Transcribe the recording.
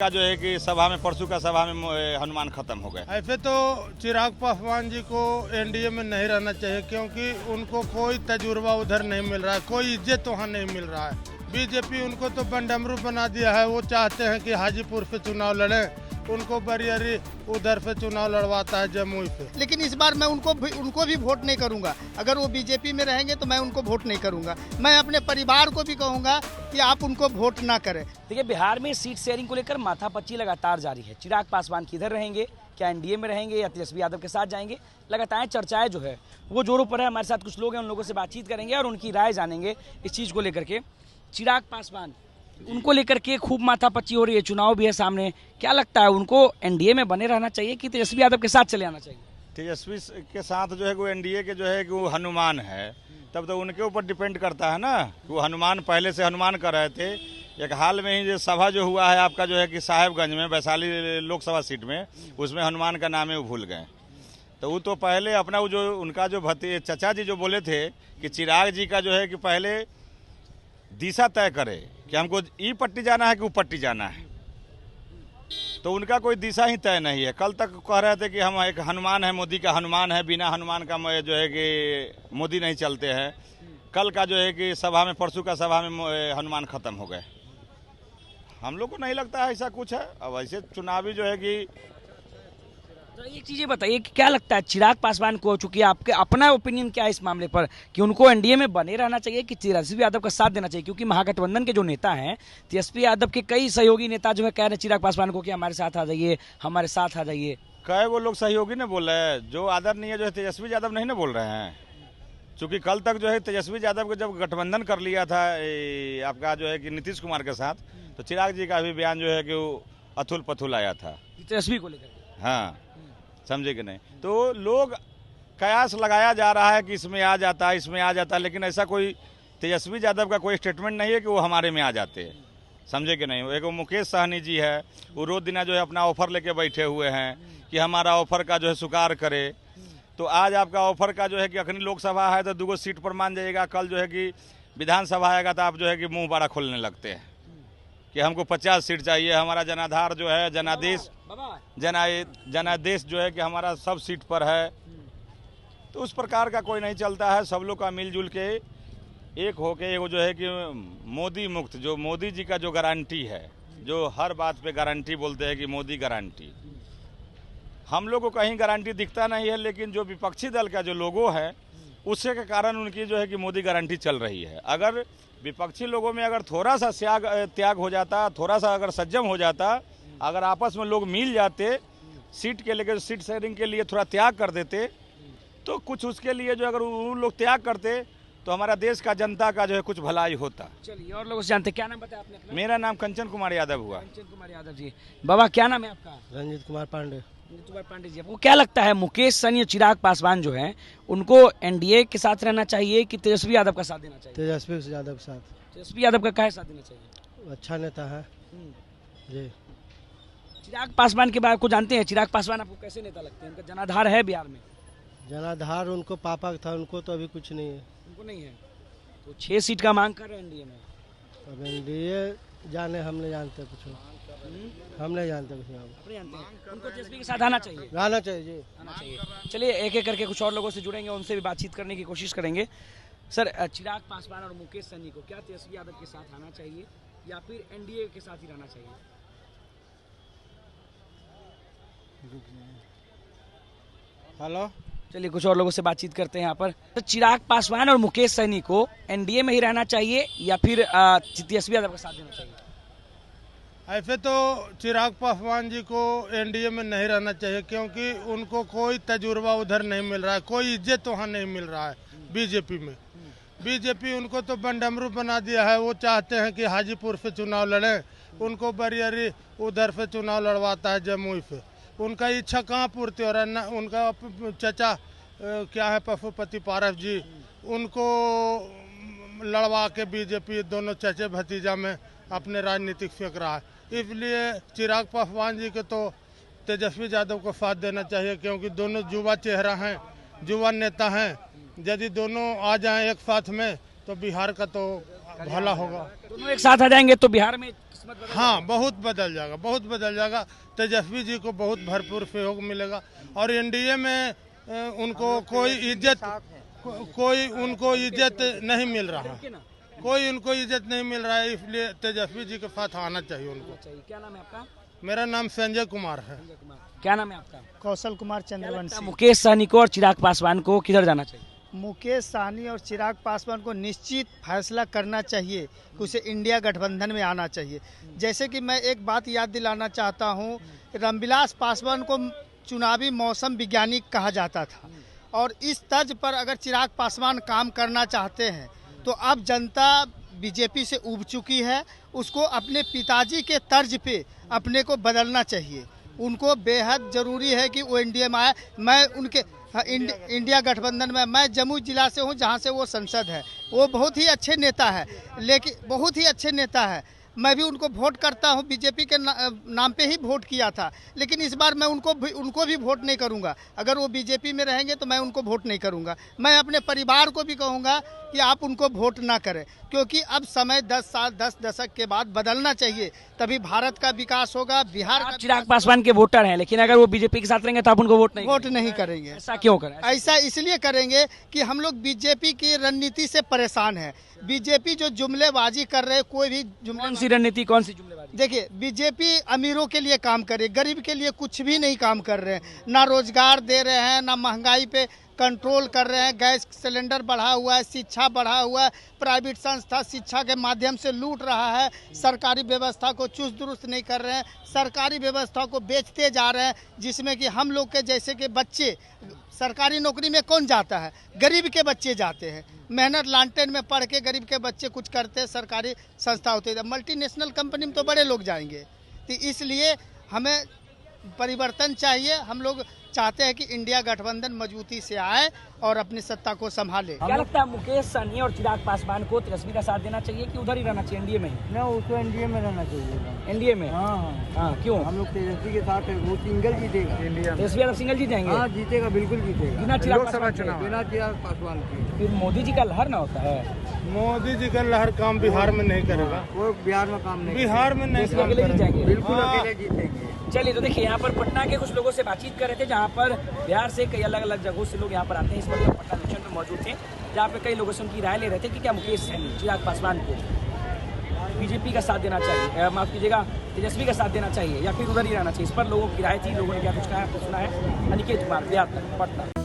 का जो है कि सभा में परसों का सभा में हनुमान खत्म हो गए। ऐसे तो चिराग पासवान जी को एनडीए में नहीं रहना चाहिए, क्योंकि उनको कोई तजुर्बा उधर नहीं मिल रहा है, कोई इज्जत वहाँ नहीं मिल रहा है। बीजेपी उनको तो बंडमरू बना दिया है। वो चाहते हैं कि हाजीपुर से चुनाव लड़ें, उनको बरियरी उधर से चुनाव लड़वाता है जमुई पे। लेकिन इस बार मैं उनको भी वोट नहीं करूंगा। अगर वो बीजेपी में रहेंगे तो मैं उनको वोट नहीं करूंगा। मैं अपने परिवार को भी कहूंगा कि आप उनको वोट ना करें। देखिए, बिहार में सीट शेयरिंग को लेकर माथापच्ची लगातार जारी है। चिराग पासवान किधर रहेंगे, क्या एनडीए में रहेंगे या तेजस्वी यादव के साथ जाएंगे, लगातार चर्चाएं जो है वो जोरों पर है। हमारे साथ कुछ लोग हैं, उन लोगों से बातचीत करेंगे और उनकी राय जानेंगे इस चीज़ को लेकर के। चिराग पासवान, उनको लेकर के खूब माथापच्ची हो रही है, चुनाव भी है सामने। क्या लगता है, उनको एनडीए में बने रहना चाहिए कि तेजस्वी यादव के साथ चले आना चाहिए? तेजस्वी के साथ जो है वो एनडीए के जो है कि वो हनुमान है, तब तो उनके ऊपर डिपेंड करता है ना। वो हनुमान पहले से हनुमान कर रहे थे। एक हाल में ही जो सभा जो हुआ है आपका जो है कि साहेबगंज में वैशाली लोकसभा सीट में, उसमें हनुमान का नाम है वो भूल गए। तो वो तो पहले अपना वो जो उनका जो चचा जी जो बोले थे कि चिराग जी का जो है कि पहले दिशा तय करे कि हमको ई पट्टी जाना है कि वो पट्टी जाना है, तो उनका कोई दिशा ही तय नहीं है। कल तक कह रहे थे कि हम एक हनुमान है, मोदी का हनुमान है, बिना हनुमान का जो है कि मोदी नहीं चलते हैं। कल का जो है कि सभा में परसों का सभा में हनुमान खत्म हो गए। हम लोग को नहीं लगता है ऐसा कुछ है। अब ऐसे चुनावी जो है कि तो एक चीज़ ये बताइए कि क्या लगता है चिराग पासवान को, चूंकि आपके अपना ओपिनियन क्या है इस मामले पर, कि उनको एनडीए में बने रहना चाहिए कि तेजस्वी यादव का साथ देना चाहिए? क्योंकि महागठबंधन के जो नेता हैं, तेजस्वी यादव के कई सहयोगी नेता जो है कह रहे हैं चिराग पासवान को कि हमारे साथ आ जाइए, हमारे साथ आ जाइए। कई वो लोग सहयोगी ने बोल रहे हैं, जो आदरणीय जो है तेजस्वी यादव नहीं ना बोल रहे हैं। चूँकि कल तक जो है तेजस्वी यादव को जब गठबंधन कर लिया था आपका जो है कि नीतीश कुमार के साथ, तो चिराग जी का भी बयान जो है कि वो अथुल पथुल आया था तेजस्वी को लेकर। हाँ, समझे कि नहीं। तो लोग कयास लगाया जा रहा है कि इसमें आ जाता है, इसमें आ जाता है, लेकिन ऐसा कोई तेजस्वी यादव का कोई स्टेटमेंट नहीं है कि वो हमारे में आ जाते हैं। समझे कि नहीं। एक मुकेश सहनी जी है, वो रोज दिना जो है अपना ऑफर लेके बैठे हुए हैं कि हमारा ऑफर का जो है स्वीकार करे। तो आज आपका ऑफर का जो है कि अखनी लोकसभा है तो 2 सीट पर मान जाइएगा, कल जो है कि विधानसभा आएगा तो आप जो है कि मुँह बड़ा खोलने लगते हैं कि हमको 50 सीट चाहिए। हमारा जनाधार जो है जनादेश जो है कि हमारा सब सीट पर है। तो उस प्रकार का कोई नहीं चलता है। सब लोग का मिलजुल के एक होके एगो जो है कि मोदी मुक्त, जो मोदी जी का जो गारंटी है, जो हर बात पे गारंटी बोलते हैं कि मोदी गारंटी, हम लोग को कहीं गारंटी दिखता नहीं है, लेकिन जो विपक्षी दल का जो लोगो है उससे के कारण उनकी जो है कि मोदी गारंटी चल रही है। अगर विपक्षी लोगों में अगर थोड़ा सा त्याग हो जाता, थोड़ा सा अगर संयम हो जाता, अगर आपस में लोग मिल जाते, सीट के लेकर सीट शेयरिंग के लिए थोड़ा त्याग कर देते, तो कुछ उसके लिए जो अगर वो लोग त्याग करते तो हमारा देश का जनता का जो है कुछ भलाई होता। चलिए, और लोगों से जानते, क्या नाम बताया आपने अपना? मेरा नाम कंचन कुमार यादव हुआ। कंचन कुमार यादव जी। बाबा, क्या नाम है आपका? रंजीत कुमार पांडे। पांडे जी, आपको क्या लगता है, मुकेश सहनी और चिराग पासवान जो हैं, उनको एनडीए के साथ रहना चाहिए कि तेजस्वी यादव का साथ देना चाहिए? तेजस्वी यादव के साथ। तेजस्वी यादव का क्या साथ देना चाहिए? अच्छा नेता है जी। चिराग पासवान के बारे को जानते हैं? चिराग पासवान आपको कैसे नेता लगते हैं? उनका जनाधार है बिहार में? जनाधार उनको पापा था, उनको तो अभी कुछ नहीं है। उनको नहीं है तो 6 सीट का मांग कर रहे हैं एनडीए में। अब एनडीए जाने, हम नहीं जानते कुछ, हम नहीं जानते कुछ। अपने जानते हैं, उनको तेजस्वी के साथ आना चाहिए। आना चाहिए जी, आना चाहिए। चलिए, एक एक करके कुछ और लोगों से जुड़ेंगे, उनसे भी बातचीत करने की कोशिश करेंगे। सर, चिराग पासवान और मुकेश सहनी को क्या तेजस्वी यादव के साथ आना चाहिए या फिर एनडीए के साथ ही रहना चाहिए? हेलो, चलिए, कुछ और लोगों से बातचीत करते हैं यहाँ पर। तो चिराग पासवान और मुकेश सहनी को एनडीए में ही रहना चाहिए या फिर तेजस्वी यादव का साथ देना चाहिए? ऐसे तो चिराग पासवान जी को एनडीए में नहीं रहना चाहिए, क्योंकि उनको कोई तजुर्बा उधर नहीं मिल रहा है, कोई इज्जत वहाँ नहीं मिल रहा है बीजेपी में। बीजेपी उनको तो बंडमरू बना दिया है। वो चाहते हैं कि हाजीपुर से चुनाव लड़ें, उनको बरियरी उधर से चुनाव लड़वाता है जमुई से। उनका इच्छा कहाँ पूर्ति हो रहा है ना। उनका चचा क्या है, पशुपति पारस जी, उनको लड़वा के बीजेपी दोनों चचे भतीजा में अपने राजनीतिक फेंक रहा है। इसलिए चिराग पासवान जी के तो तेजस्वी यादव को साथ देना चाहिए, क्योंकि दोनों युवा चेहरा हैं, युवा नेता हैं। यदि दोनों आ जाएं एक साथ में तो बिहार का तो भला होगा। दोनों एक साथ आ जाएंगे तो बिहार में हाँ बहुत बदल जाएगा, बहुत बदल जाएगा। तेजस्वी जी को बहुत भरपूर सहयोग मिलेगा और एनडीए में उनको कोई उनको इज्जत नहीं मिल रहा है, कोई उनको इज्जत नहीं मिल रहा है, इसलिए तेजस्वी जी के साथ आना चाहिए उनको। क्या नाम है आपका? मेरा नाम संजय कुमार है। क्या नाम है आपका? कौशल कुमार चंद्रवंशी। मुकेश सहनी को और चिराग पासवान को किधर जाना चाहिए? मुकेश सहनी और चिराग पासवान को निश्चित फैसला करना चाहिए कि उसे इंडिया गठबंधन में आना चाहिए। जैसे कि मैं एक बात याद दिलाना चाहता हूँ, रामविलास पासवान को चुनावी मौसम वैज्ञानिक कहा जाता था और इस तर्ज पर अगर चिराग पासवान काम करना चाहते हैं तो अब जनता बीजेपी से उब चुकी है, उसको अपने पिताजी के तर्ज पे अपने को बदलना चाहिए। उनको बेहद ज़रूरी है कि वो एनडीए में आए। मैं उनके इंडिया गठबंधन में, मैं जम्मू जिला से हूँ जहाँ से वो सांसद है। वो बहुत ही अच्छे नेता है, लेकिन बहुत ही अच्छे नेता है। मैं भी उनको वोट करता हूँ, बीजेपी के नाम पे ही वोट किया था, लेकिन इस बार मैं उनको भी वोट नहीं करूँगा। अगर वो बीजेपी में रहेंगे तो मैं उनको वोट नहीं करूँगा। मैं अपने परिवार को भी कहूँगा कि आप उनको वोट ना करें, क्योंकि अब समय 10 दशक के बाद बदलना चाहिए, तभी भारत का विकास होगा। बिहार का चिराग पासवान के वोटर हैं, लेकिन अगर वो बीजेपी के साथ रहेंगे तो आप उनको वोट नहीं करेंगे। ऐसा क्यों करें? ऐसा इसलिए करेंगे कि हम लोग बीजेपी की रणनीति से परेशान हैं। बीजेपी जो जुमलेबाजी कर रहे हैं, कोई भी कौन सी रणनीति, कौन सी जुमलेबाजी? देखिए, बीजेपी अमीरों के लिए काम कर रही है, गरीब के लिए कुछ भी नहीं काम कर रहे हैं। ना रोजगार दे रहे हैं, ना महंगाई पे कंट्रोल कर रहे हैं। गैस सिलेंडर बढ़ा हुआ है, शिक्षा बढ़ा हुआ है, प्राइवेट संस्था शिक्षा के माध्यम से लूट रहा है, सरकारी व्यवस्था को चुस्त दुरुस्त नहीं कर रहे हैं, सरकारी व्यवस्था को बेचते जा रहे हैं, जिसमें कि हम लोग के जैसे के बच्चे सरकारी नौकरी में कौन जाता है? गरीब के बच्चे जाते हैं। मेहनत लालटेन में पढ़ के गरीब के बच्चे कुछ करते हैं, सरकारी संस्था होती है। मल्टीनेशनल कंपनी में तो बड़े लोग जाएंगे। तो इसलिए हमें परिवर्तन चाहिए। हम लोग चाहते हैं कि इंडिया गठबंधन मजबूती से आए और अपनी सत्ता को संभाले। क्या लगता है, मुकेश सहनी और चिराग पासवान को तेजस्वी का साथ देना चाहिए कि उधर ही रहना चाहिए, एनडीए में ही? ना, उसको एनडीए में रहना चाहिए। एनडीए में? हाँ, क्यों? हम लोग तेजस्वी के साथ है, वो सिंगल जीतेगा। तेजस्वी यादव सिंगल जीत जाएंगे? हाँ, जीतेगा, बिल्कुल जीतेगा। बिना चिराग पासवान के? बिना चिराग पासवान के। फिर मोदी जी का लहर ना होता है? मोदी जी का लहर काम बिहार में नहीं करेगा। वो बिहार में काम नहीं, बिहार में नहीं काम अकेले जीत जाएंगे? बिल्कुल अकेले जीतेंगे। चलिए, तो देखिए, यहाँ पर पटना के कुछ लोगों से बातचीत कर रहे थे, जहाँ पर बिहार से कई अलग अलग जगहों से लोग यहाँ पर आते हैं। इस वक्त पटना जंक्शन में मौजूद थे, जहाँ पे कई लोगों से उनकी राय ले रहे थे कि क्या मुकेश सहनी, चिराग पासवान को बीजेपी का साथ देना चाहिए, माफ कीजिएगा, तेजस्वी का साथ देना चाहिए, या फिर उधर ही रहना चाहिए। इस पर लोगों की राय थी, लोगों ने क्या कुछ कहा, सुना है। अनिकेत कुमार, बिहार तक, पटना।